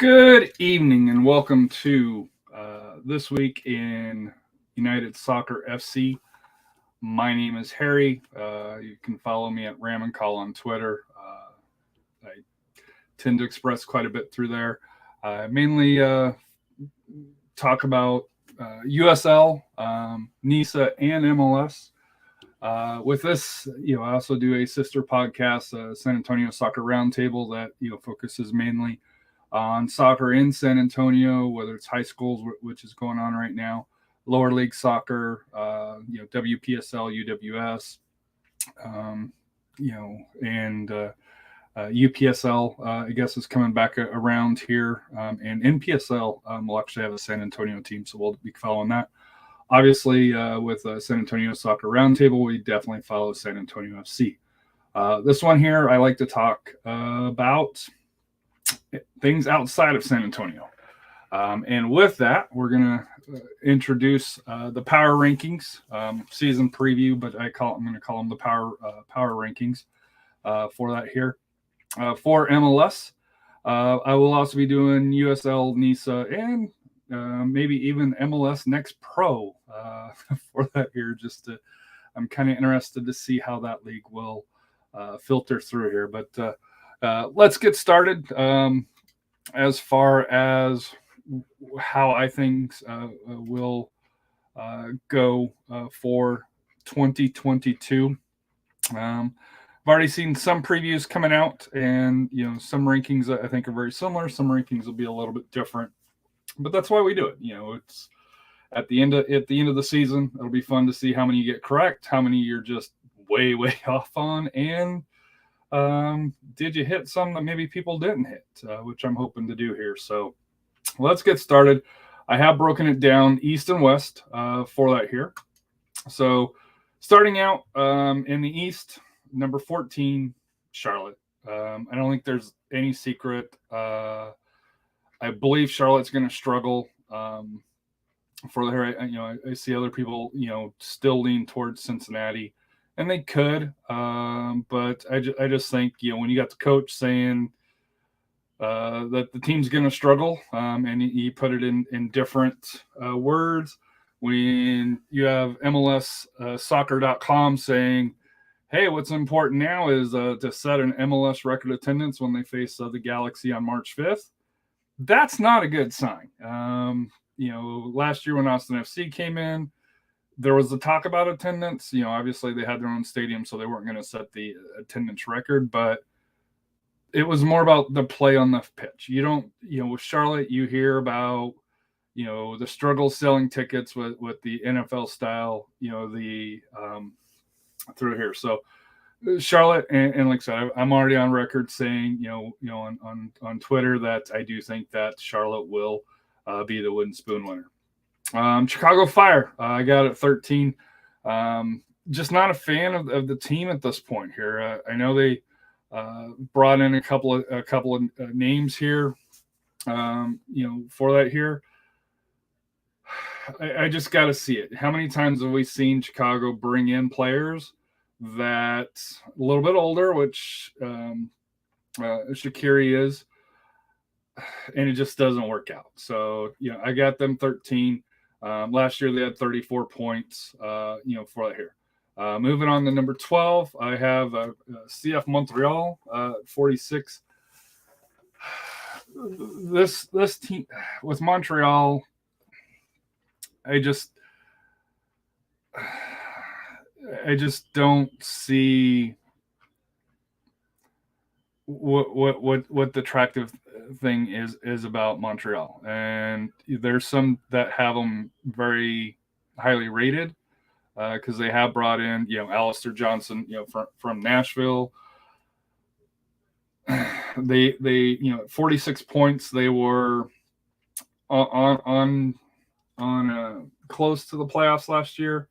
Good evening and welcome to This Week in United Soccer FC. My name is Harry. You can follow me at Ram and Call on Twitter. I tend to express quite a bit through there. I mainly talk about USL, NISA, and MLS. With this, I also do a sister podcast, San Antonio Soccer Roundtable, that focuses mainly on soccer in San Antonio, whether it's high schools, which is going on right now, lower league soccer, WPSL, UWS, and UPSL, I guess, is coming back around here. And NPSL will actually have a San Antonio team, so we'll be following that. Obviously, with San Antonio Soccer Roundtable, we definitely follow San Antonio FC. This one here, I like to talk about things outside of San Antonio. And with that, we're going to introduce the power rankings, season preview, but I'm going to call them the power rankings for that here. For MLS, I will also be doing USL, NISA, and maybe even MLS Next Pro for that here. I'm kind of interested to see how that league will filter through here. But let's get started. As far as how I think will go for 2022. I've already seen some previews coming out, and some rankings I think are very similar. Some rankings will be a little bit different, but that's why we do it. It's at the end of the season. It'll be fun to see how many you get correct, how many you're just way off on, and did you hit some that maybe people didn't hit, which I'm hoping to do here. So let's get started. I have broken it down east and west for that here. So starting out in the east, number 14, Charlotte. I don't think there's any secret. I believe Charlotte's going to struggle for the here. I see other people, still lean towards Cincinnati. And they could, but I just think, when you got the coach saying that the team's going to struggle, and he put it in different words, when you have MLS soccer.com saying, hey, what's important now is to set an MLS record attendance when they face the Galaxy on March 5th. That's not a good sign. Last year when Austin FC came in, there was the talk about attendance. Obviously they had their own stadium, so they weren't going to set the attendance record, but it was more about the play on the pitch. You don't, with Charlotte, you hear about, the struggle selling tickets with the NFL style, through here. So Charlotte, and like I said, I'm already on record saying, on Twitter that I do think that Charlotte will be the wooden spoon winner. Chicago Fire, I got it 13. Just not a fan of the team at this point here. I know they brought in a couple of names here, for that here. I just got to see it. How many times have we seen Chicago bring in players that a little bit older, which Shaqiri is, and it just doesn't work out. So, I got them 13. Last year they had 34 points, for that here. Moving on to number 12, I have CF Montreal, 46. This team with Montreal, I just don't see what the attractive thing is about Montreal. And there's some that have them very highly rated because they have brought in Alistair Johnson from Nashville. They 46 points, they were on close to the playoffs last year.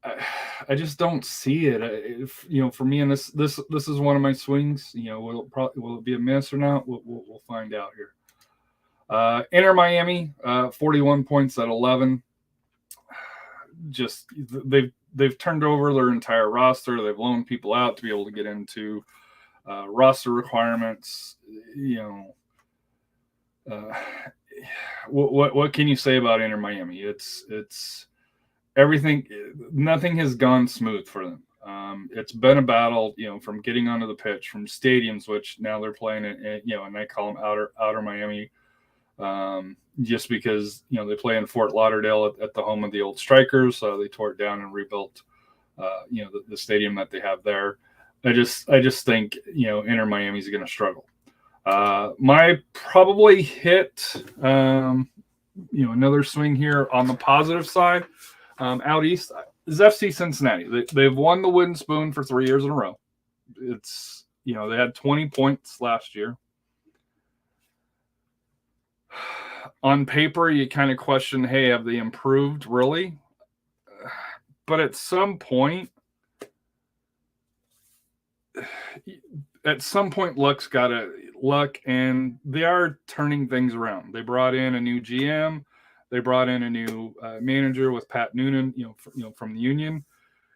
I just don't see it. For me, and this is one of my swings. Will it be a miss or not? We'll find out here. Inter Miami, 41 points at 11. Just they've turned over their entire roster. They've loaned people out to be able to get into roster requirements. uh, what can you say about Inter Miami? It's everything. Nothing has gone smooth for them. It's been a battle, from getting onto the pitch, from stadiums, which now they're playing in, and I call them outer Miami, just because they play in Fort Lauderdale at the home of the old Strikers. So they tore it down and rebuilt, the stadium that they have there. I just think Inter Miami's going to struggle. My probably hit, another swing here on the positive side, out east is FC Cincinnati. They've won the Wooden Spoon for 3 years in a row. It's they had 20 points last year. On paper, you kind of question, hey, have they improved really? But at some point, luck, and they are turning things around. They brought in a new GM. They brought in a new manager with Pat Noonan, from the Union.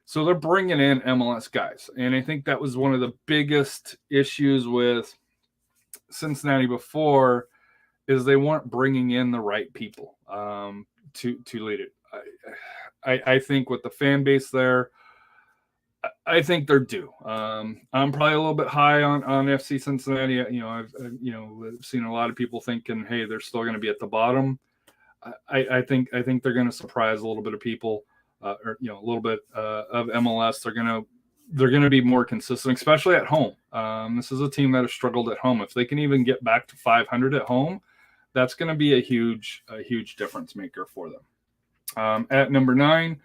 So they're bringing in MLS guys. And I think that was one of the biggest issues with Cincinnati before, is they weren't bringing in the right people to lead it. I think with the fan base there, I think they're due. I'm probably a little bit high on FC Cincinnati. I've seen a lot of people thinking, hey, they're still going to be at the bottom. I think they're going to surprise a little bit of people, or a little bit of MLS. They're going to be more consistent, especially at home. This is a team that has struggled at home. If they can even get back to 500 at home, that's going to be a huge difference maker for them. At number 9.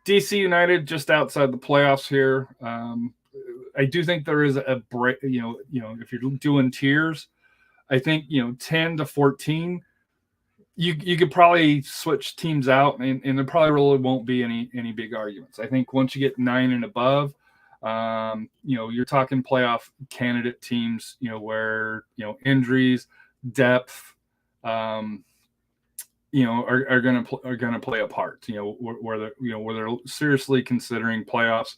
DC United, just outside the playoffs here. I do think there is a break. If you're doing tiers, I think 10 to 14, you could probably switch teams out, and there probably really won't be any big arguments. I think once you get 9 and above, you're talking playoff candidate teams. Where injuries, depth, are going to play a part. Where they're seriously considering playoffs.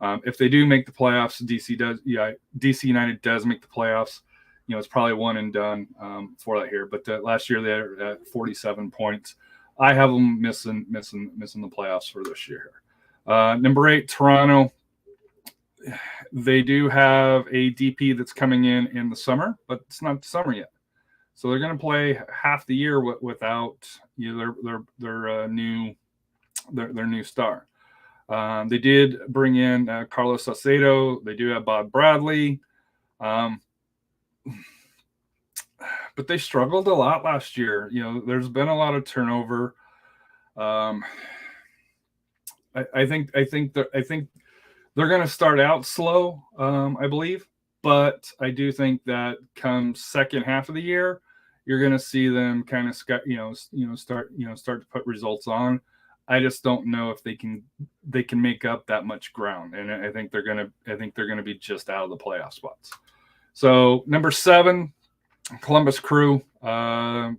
If they do make the playoffs, DC United does make the playoffs. It's probably one and done for that here. But last year they had at 47 points. I have them missing the playoffs for this year. Number 8, Toronto. They do have a DP that's coming in the summer, but it's not the summer yet. So they're going to play half the year without their new star. They did bring in Carlos Salcedo. They do have Bob Bradley, but they struggled a lot last year. There's been a lot of turnover. I think they're going to start out slow. I believe. But I do think that come second half of the year, you're going to see them kind of start to put results on. I just don't know if they can make up that much ground, and I think they're going to be just out of the playoff spots. So number 7, Columbus Crew. What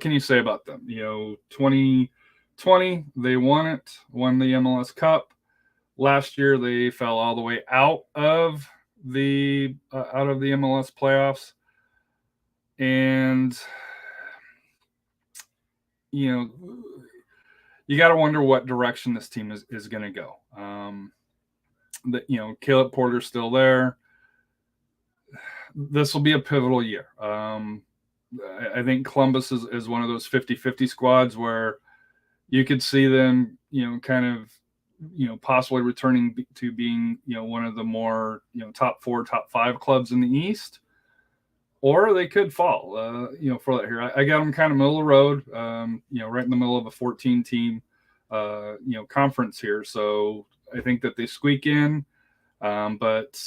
can you say about them? 2020 they won the MLS Cup. Last year they fell all the way out of the MLS playoffs, and you got to wonder what direction this team is going to go. Caleb Porter's still there. This will be a pivotal year. I think Columbus is one of those 50-50 squads where you could see them, kind of, possibly returning to being, one of the more, top 4, top 5 clubs in the East, or they could fall, for that here. I got them kind of middle of the road, right in the middle of a 14 team, conference here. So I think that they squeak in, but,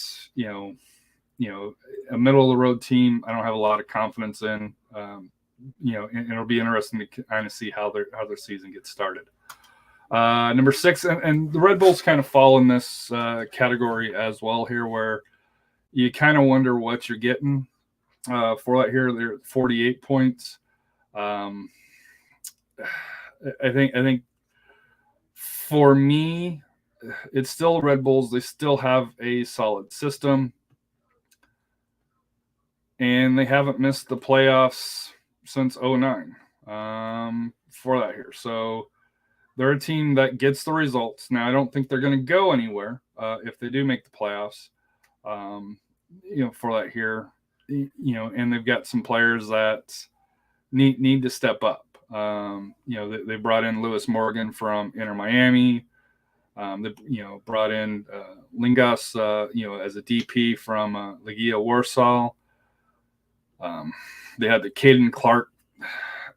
a middle of the road team, I don't have a lot of confidence in, and it'll be interesting to kind of see how their season gets started. Number 6, and the Red Bulls kind of fall in this category as well here, where you kind of wonder what you're getting for that here. They're 48 points. I think for me, it's still Red Bulls. They still have a solid system. and they haven't missed the playoffs since 09 for that here. So they're a team that gets the results. Now, I don't think they're going to go anywhere if they do make the playoffs, for that here, and they've got some players that need to step up. They brought in Lewis Morgan from Inter Miami. They brought in Lingas, as a DP from Legia Warsaw. They had the Caden Clark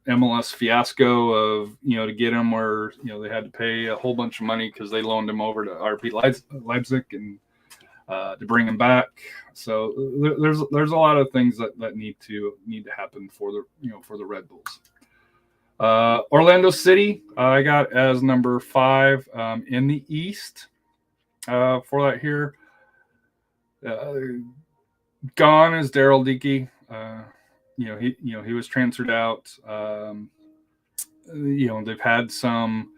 MLS fiasco of, to get him where, they had to pay a whole bunch of money because they loaned him over to RB Leipzig and to bring him back. So there's a lot of things that need to happen for the Red Bulls. Orlando City, I got as number 5 in the East for that here. Gone is Daryl Dickey. He was transferred out. They've had some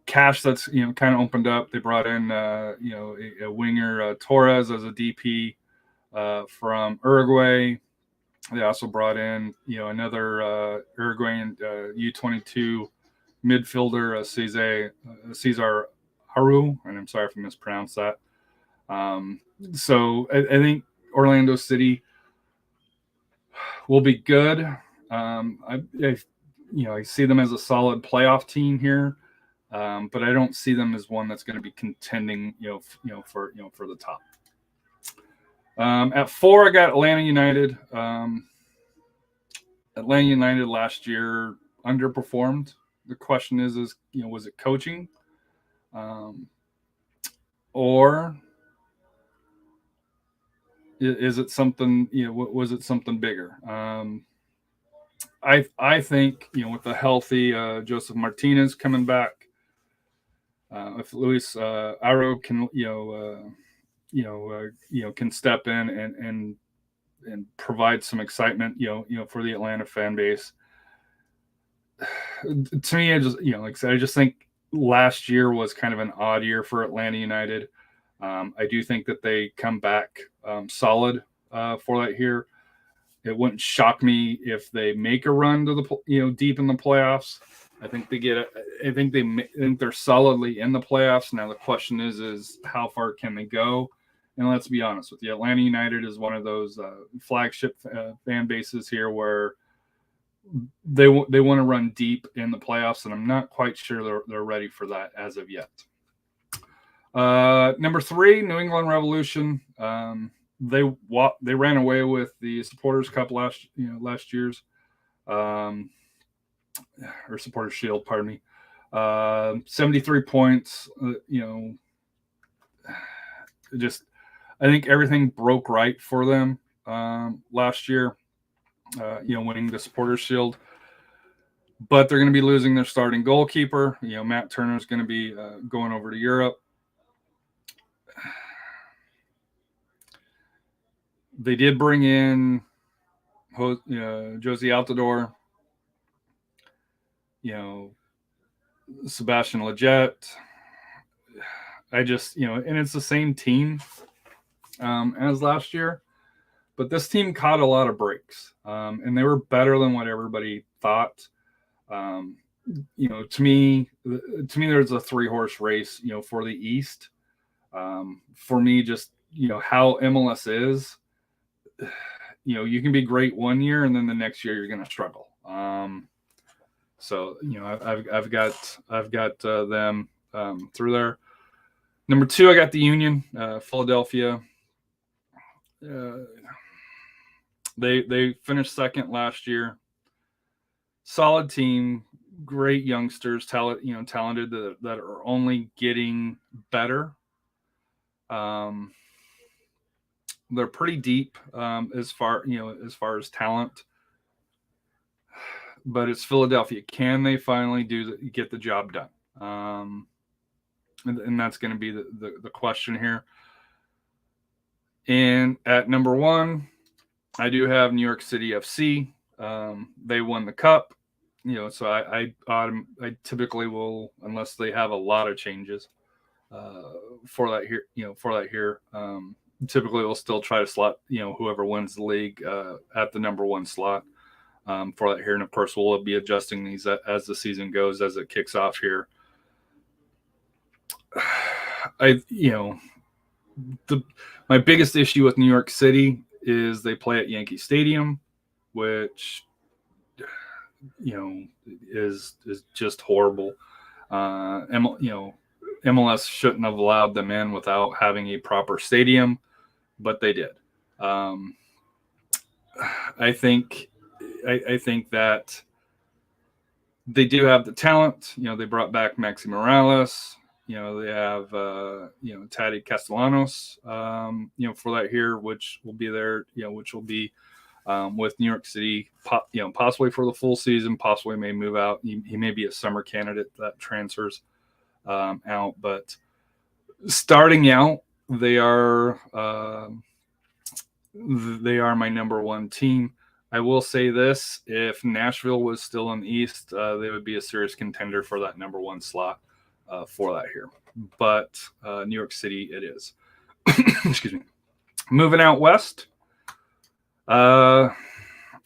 cash that's kind of opened up. They brought in a winger, Torres, as a DP from Uruguay. They also brought in another Uruguayan U22 midfielder, Cesar Haru, and I'm sorry if I mispronounced that. So I think Orlando City will be good. I see them as a solid playoff team here, but I don't see them as one that's going to be contending, for the top. At 4, I got Atlanta United. Atlanta United last year underperformed. The question is was it coaching, or is it something? Was it something bigger? I think with the healthy Joseph Martinez coming back, if Luis Aro can can step in and provide some excitement for the Atlanta fan base. To me, I just like I said, I just think last year was kind of an odd year for Atlanta United. I do think that they come back solid for that here. It wouldn't shock me if they make a run to the deep in the playoffs. I think they're solidly in the playoffs. Now the question is how far can they go? And let's be honest with you, Atlanta United is one of those flagship fan bases here where they want to run deep in the playoffs, and I'm not quite sure they're ready for that as of yet. Number 3, New England Revolution. They ran away with the Supporters Cup last year's or Supporters Shield, pardon me. 73 points. I think everything broke right for them last year. Winning the Supporters Shield, but they're going to be losing their starting goalkeeper. Matt Turner is going to be going over to Europe. They did bring in Josie Altidore, Sebastian Lletget. I just, and it's the same team as last year, but this team caught a lot of breaks, and they were better than what everybody thought. To me, there's a 3-horse race, for the East. For me, just how MLS is. You can be great one year, and then the next year you're going to struggle. So I've got them through there. Number 2, I got the Union, Philadelphia. They finished second last year. Solid team, great youngsters, talented that are only getting better. They're pretty deep as far as talent, but it's Philadelphia. Can they finally get the job done? And that's going to be the question here. And at number 1, I do have New York City FC. They won the cup, so I typically will, unless they have a lot of changes for that here, typically will still try to slot, whoever wins the league at the number one slot for that here. And of course, we'll be adjusting these as the season goes, as it kicks off here. My biggest issue with New York City is they play at Yankee Stadium, which is just horrible. MLS shouldn't have allowed them in without having a proper stadium, but they did. I think that they do have the talent. They brought back Maxi Morales. They have Taddy Castellanos. For that here, which will be there. Which will be with New York City. Possibly for the full season. Possibly may move out. He may be a summer candidate that transfers out. But starting out, they are my number one team. I will say this: if Nashville was still in the East, they would be a serious contender for that number one slot for that here. But New York City, it is. Excuse me. Moving out west, and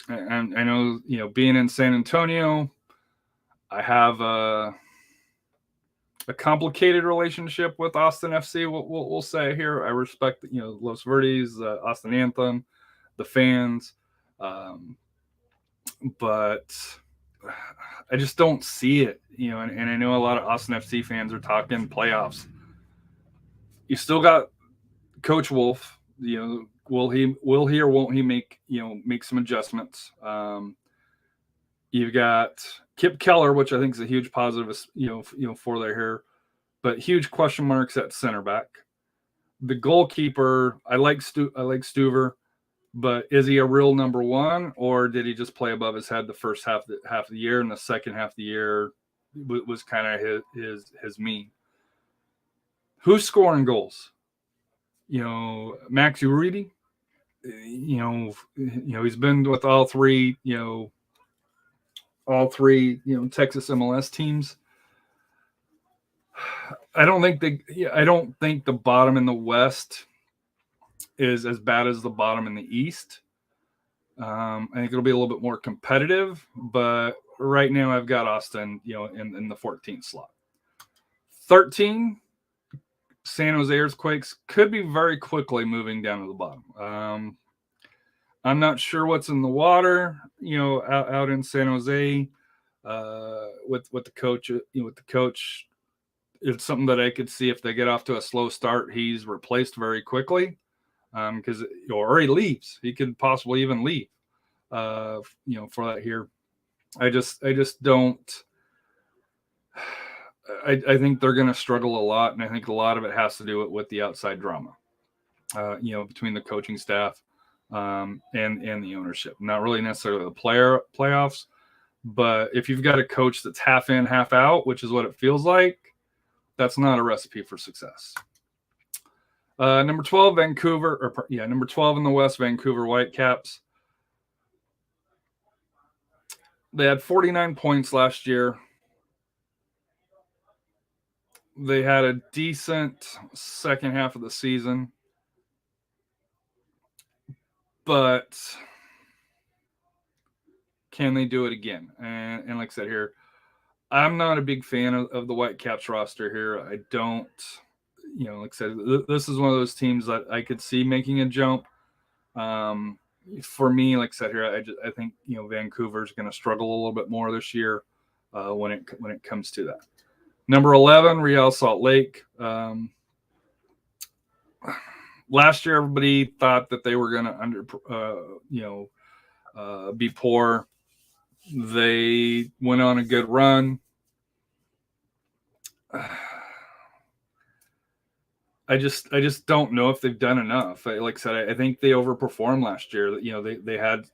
I know being in San Antonio, I have a complicated relationship with Austin FC. We'll say here. I respect Los Verdes, Austin Anthem, the fans. But I just don't see it, and I know a lot of Austin FC fans are talking playoffs. You still got Coach Wolf. Will he or won't he make some adjustments? You've got Kip Keller, which I think is a huge positive, for their here, but huge question marks at center back. The goalkeeper, I like Stuver. But is he a real number one, or did he just play above his head the first half of the year, and the second half of the year was kind of his mean? Who's scoring goals? Max Uribe. He's been with all three Texas MLS teams. I don't think the bottom in the West is as bad as the bottom in the East. I think it'll be a little bit more competitive, but right now I've got Austin, in the 14th slot. 13, San Jose Earthquakes could be very quickly moving down to the bottom. I'm not sure what's in the water, out in San Jose, with the coach. With the coach, it's something that I could see if they get off to a slow start, he's replaced very quickly. Because or he leaves, he could possibly even leave. For that here, I just don't. I think they're going to struggle a lot, and I think a lot of it has to do with the outside drama, between the coaching staff, and the ownership. Not really necessarily the playoffs, but if you've got a coach that's half in, half out, which is what it feels like, that's not a recipe for success. Number 12, number 12 in the West, Vancouver Whitecaps. They had 49 points last year. They had a decent second half of the season. But can they do it again? And like I said here, I'm not a big fan of the Whitecaps roster here. I don't... like I said, this is one of those teams that I could see making a jump. For me, like I said here, I think Vancouver's going to struggle a little bit more this year when it comes to that. Number 11, Real Salt Lake. Last year, everybody thought that they were going to be poor. They went on a good run. I just don't know if they've done enough. Like I said, I think they overperformed last year. They had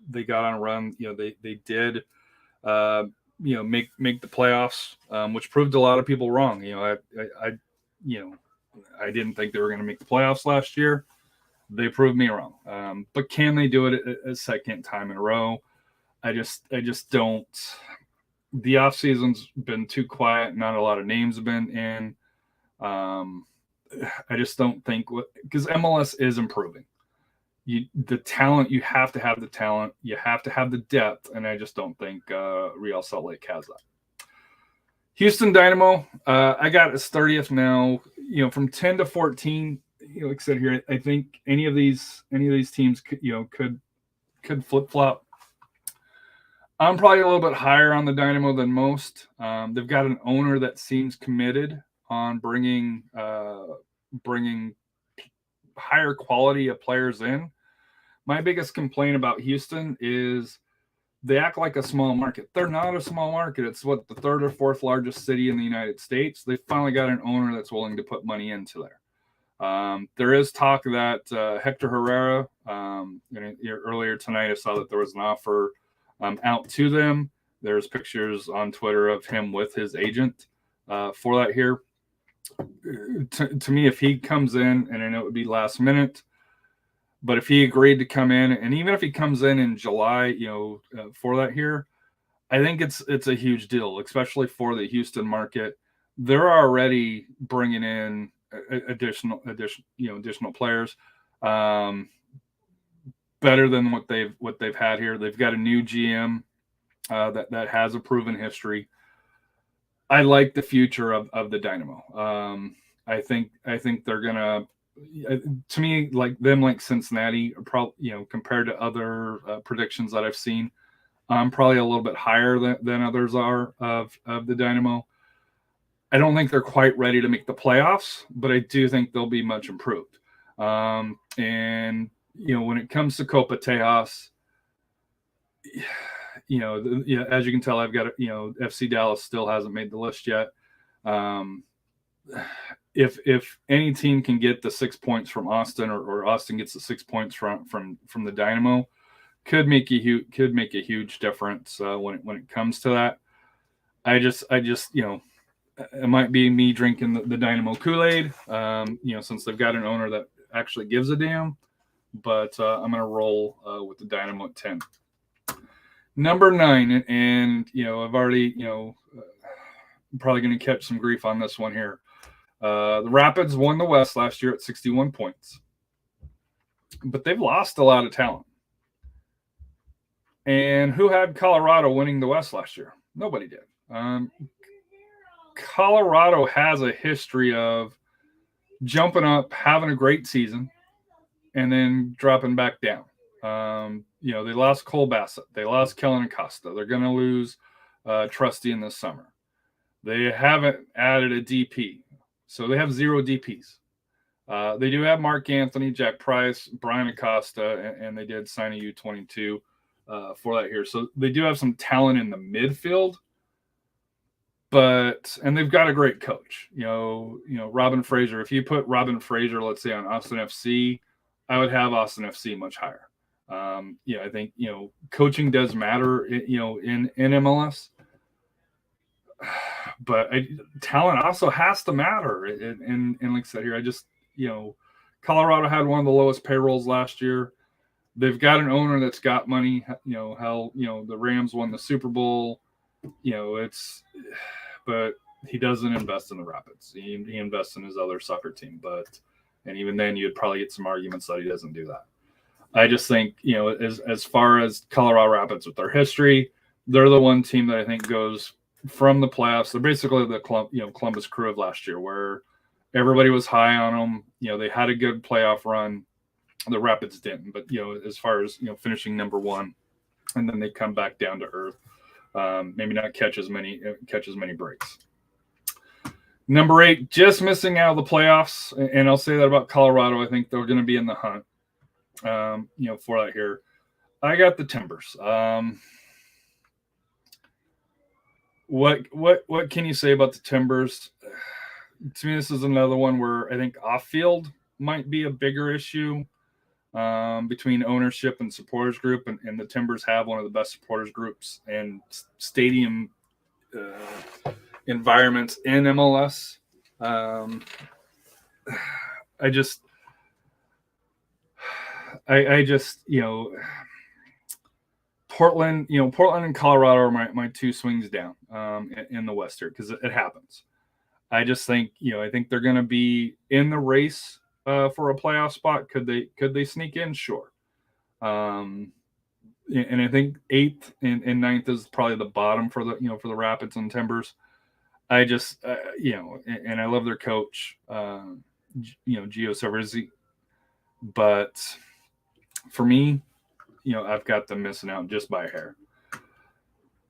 they got on a run. They did make the playoffs, which proved a lot of people wrong. I didn't think they were going to make the playoffs last year. They proved me wrong. But can they do it a second time in a row? I just don't. The offseason's been too quiet. Not a lot of names have been in. I just don't think because MLS is improving. The talent, you have to have the talent, you have to have the depth, and I just don't think Real Salt Lake has that. Houston Dynamo, I got as 30th now. From 10 to 14. Like I said here, I think any of these teams could flip flop. I'm probably a little bit higher on the Dynamo than most. They've got an owner that seems committed on bringing higher quality of players in. My biggest complaint about Houston is they act like a small market. They're not a small market. It's the third or fourth largest city in the United States. They finally got an owner that's willing to put money into there. There is talk that Hector Herrera, earlier tonight I saw that there was an offer out to them. There's pictures on Twitter of him with his agent for that here. To me, if he comes in, and I know it would be last minute, but if he agreed to come in, and even if he comes in July, for that here, I think it's a huge deal, especially for the Houston market. They're already bringing in additional players, better than what they've had here. They've got a new GM that has a proven history. I like the future of the Dynamo. I think they're gonna. To me, like Cincinnati, probably compared to other predictions that I've seen, I'm probably a little bit higher than others are of the Dynamo. I don't think they're quite ready to make the playoffs, but I do think they'll be much improved. And when it comes to Copa Tejas, as you can tell, I've got FC Dallas still hasn't made the list yet. If any team can get the 6 points from Austin, or Austin gets the 6 points from the Dynamo, could make a huge difference when it comes to that. I just it might be me drinking the Dynamo Kool-Aid, since they've got an owner that actually gives a damn. But I'm going to roll with the Dynamo at 10. Number 9, and I've already probably going to catch some grief on this one here. The Rapids won the West last year at 61 points, but they've lost a lot of talent. And who had Colorado winning the West last year? Nobody did. Colorado has a history of jumping up, having a great season, and then dropping back down. They lost Cole Bassett. They lost Kellen Acosta. They're going to lose Trusty in this summer. They haven't added a DP. So they have 0 DPs. They do have Mark Anthony, Jack Price, Brian Acosta, and they did sign a U22 for that here. So they do have some talent in the midfield, and they've got a great coach. Robin Fraser. If you put Robin Fraser, let's say, on Austin FC, I would have Austin FC much higher. I think coaching does matter. In MLS. But talent also has to matter. And like I said here, I just, Colorado had one of the lowest payrolls last year. They've got an owner that's got money. The Rams won the Super Bowl. But he doesn't invest in the Rapids. He invests in his other soccer team. And even then, you'd probably get some arguments that he doesn't do that. I just think, as far as Colorado Rapids with their history, they're the one team that I think goes from the playoffs. They're basically the Columbus Crew of last year, where everybody was high on them. They had a good playoff run. The Rapids didn't, but as far as finishing number 1, and then they come back down to earth. Maybe not catch as many breaks. Number 8, just missing out of the playoffs, and I'll say that about Colorado. I think they're going to be in the hunt. For that here, I got the Timbers. What can you say about the Timbers? To me, this is another one where I think off-field might be a bigger issue between ownership and supporters group, and the Timbers have one of the best supporters groups and stadium environments in MLS. I just Portland and Colorado are my 2 swings down in the West here, because it happens. I just think, I think they're going to be in the race for a playoff spot. Could they sneak in? Sure. And I think 8th and 9th is probably the bottom for the Rapids and Timbers. I just, and I love their coach, Gio Savarese, but for me, I've got them missing out just by a hair.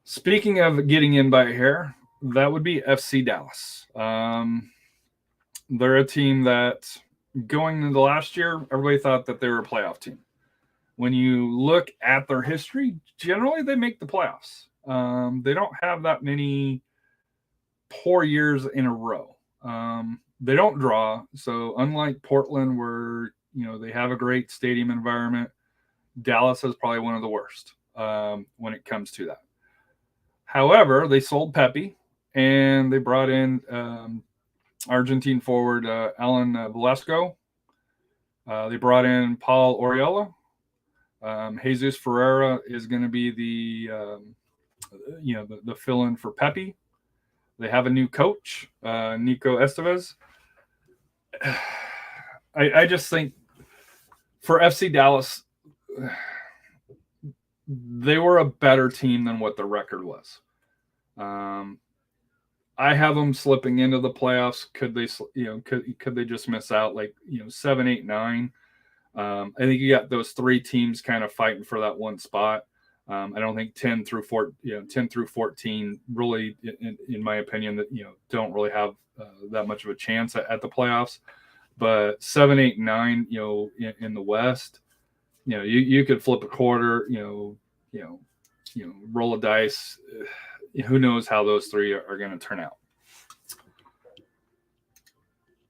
Speaking of getting in by a hair, that would be FC Dallas. They're a team that going into last year, everybody thought that they were a playoff team. When you look at their history, generally they make the playoffs. They don't have that many poor years in a row. They don't draw. So unlike Portland, where they have a great stadium environment, Dallas is probably one of the worst when it comes to that. However, they sold Pepe and they brought in Argentine forward Alan Velasco. They brought in Paul Oriella. Jesus Ferreira is going to be the fill-in for Pepe. They have a new coach, Nico Estevez. I just think for FC Dallas, they were a better team than what the record was. I have them slipping into the playoffs. Could they, could they just miss out 7, 8, 9? I think you got those 3 teams kind of fighting for that one spot. I don't think 10 through 14 really, in my opinion, that don't really have that much of a chance at the playoffs. But 7, 8, 9, in the West, you could flip a quarter, roll a dice. Who knows how those 3 are going to turn out.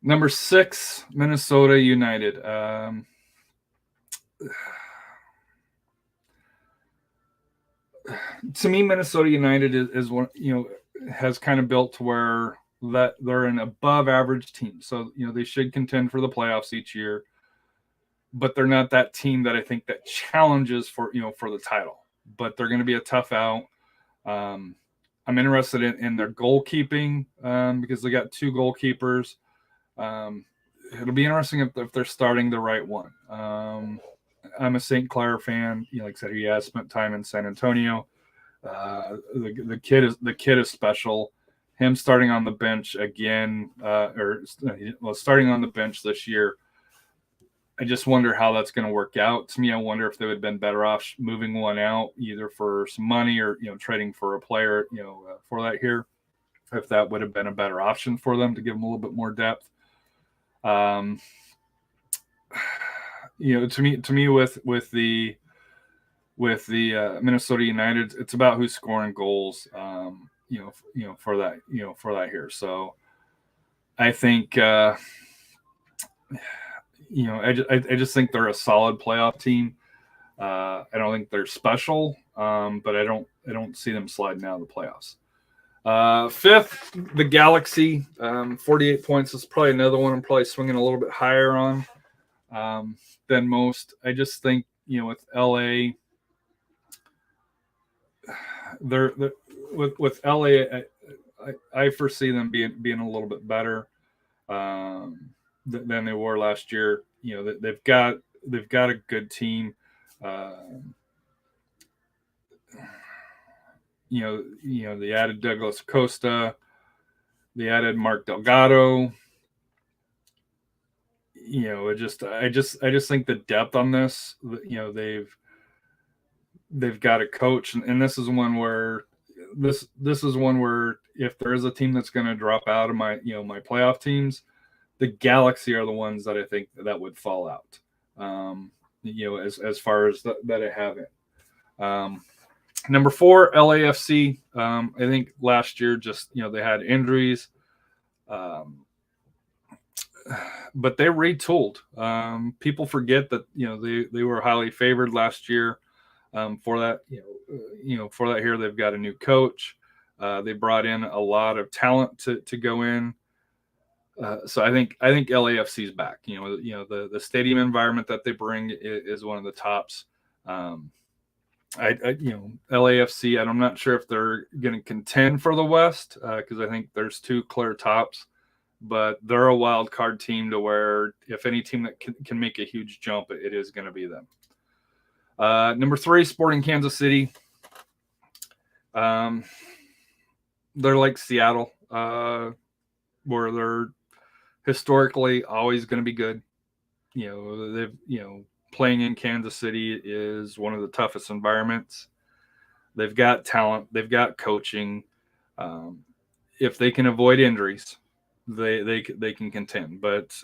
Number 6, Minnesota United. To me, Minnesota United is one, has kind of built to where that they're an above average team. So, they should contend for the playoffs each year, but they're not that team that I think that challenges for the title, but they're going to be a tough out. I'm interested in their goalkeeping because they got 2 goalkeepers. It'll be interesting if they're starting the right one. I'm a St. Clair fan. Like I said, he has spent time in San Antonio. The kid is special. Him starting on the bench again, starting on the bench this year. I just wonder how that's going to work out. To me, I wonder if they would have been better off moving one out, either for some money or trading for a player, for that here. If that would have been a better option for them to give them a little bit more depth. To me, with the Minnesota United, it's about who's scoring goals. For that here. So I think, I just think they're a solid playoff team. I don't think they're special, but I don't see them sliding out of the playoffs. 5th, the Galaxy, 48 points is probably another one I'm probably swinging a little bit higher on than most. I just think, with LA, they're with LA, I foresee them being a little bit better than they were last year. They've got a good team. They added Douglas Costa, they added Mark Delgado. I just think the depth on this, they've got a coach, and this is one where if there is a team that's going to drop out of my playoff teams, the Galaxy are the ones that I think that would fall out. As far as that I haven't. Number 4, LAFC. I think last year just they had injuries, but they retooled. People forget that they were highly favored last year. For that here, they've got a new coach. They brought in a lot of talent to go in. So I think LAFC's back. The stadium environment that they bring is one of the tops. LAFC, I'm not sure if they're going to contend for the West because I think there's 2 clear tops. but they're a wild card team to where if any team that can make a huge jump, it is going to be them. Number 3, Sporting Kansas City. They're like Seattle, where they're historically always going to be good. Playing in Kansas City is one of the toughest environments. They've got talent, they've got coaching. If they can avoid injuries, they can contend. But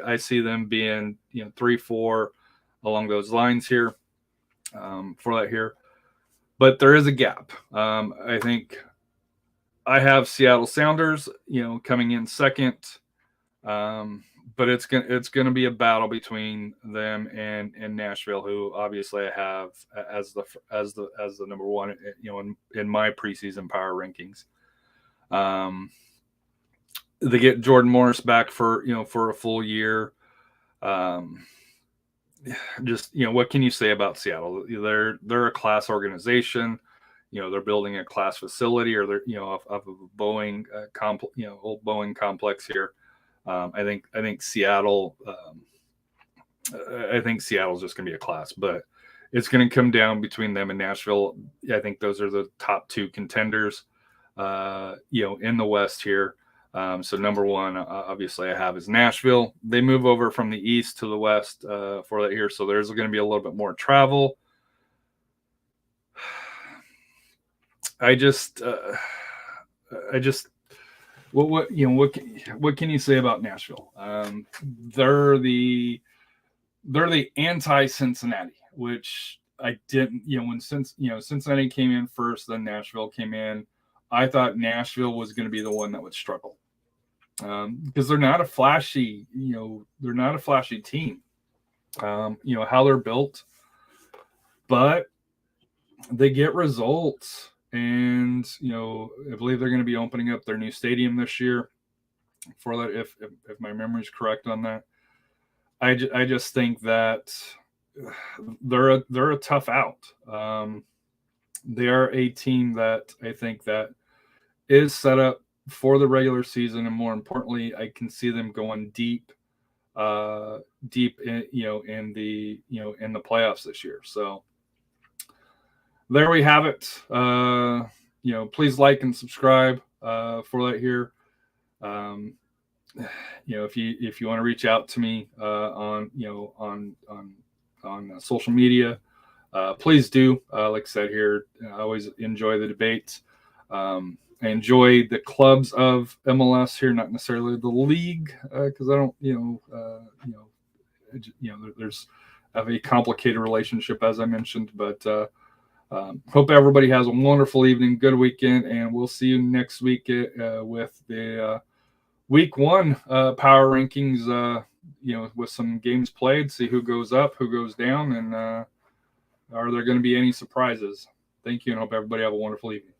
I see them being 3-4 along those lines here for that here. But there is a gap. I think I have Seattle Sounders, coming in second. But it's gonna be a battle between them and Nashville, who obviously I have as the number one, in my preseason power rankings. They get Jordan Morris back for a full year. Just what can you say about Seattle? They're a class organization. They're building a class facility, or they're off of a Boeing old Boeing complex here. I think Seattle. I think Seattle's just going to be a class, but it's going to come down between them and Nashville. I think those are the top 2 contenders, in the West here. So number 1, obviously, I have is Nashville. They move over from the East to the West for that here, so there's going to be a little bit more travel. What can you say about Nashville? They're the anti-Cincinnati, which I didn't. When Cincinnati came in first, then Nashville came in. I thought Nashville was going to be the one that would struggle because they're not a flashy. They're not a flashy team. How they're built, but they get results. And I believe they're going to be opening up their new stadium this year. For that, if my memory is correct on that, I just think that they're a tough out. They are a team that I think that is set up for the regular season, and more importantly, I can see them going deep in in the playoffs this year. So. There we have it. Please like and subscribe for that here. If you want to reach out to me on social media, please do. Like I said here, I always enjoy the debates. I enjoy the clubs of MLS here, not necessarily the league, because I don't, there's a very complicated relationship, as I mentioned, but. Hope everybody has a wonderful evening, good weekend, and we'll see you next week with the week 1 power rankings. With some games played, see who goes up, who goes down, and are there going to be any surprises? Thank you, and hope everybody have a wonderful evening.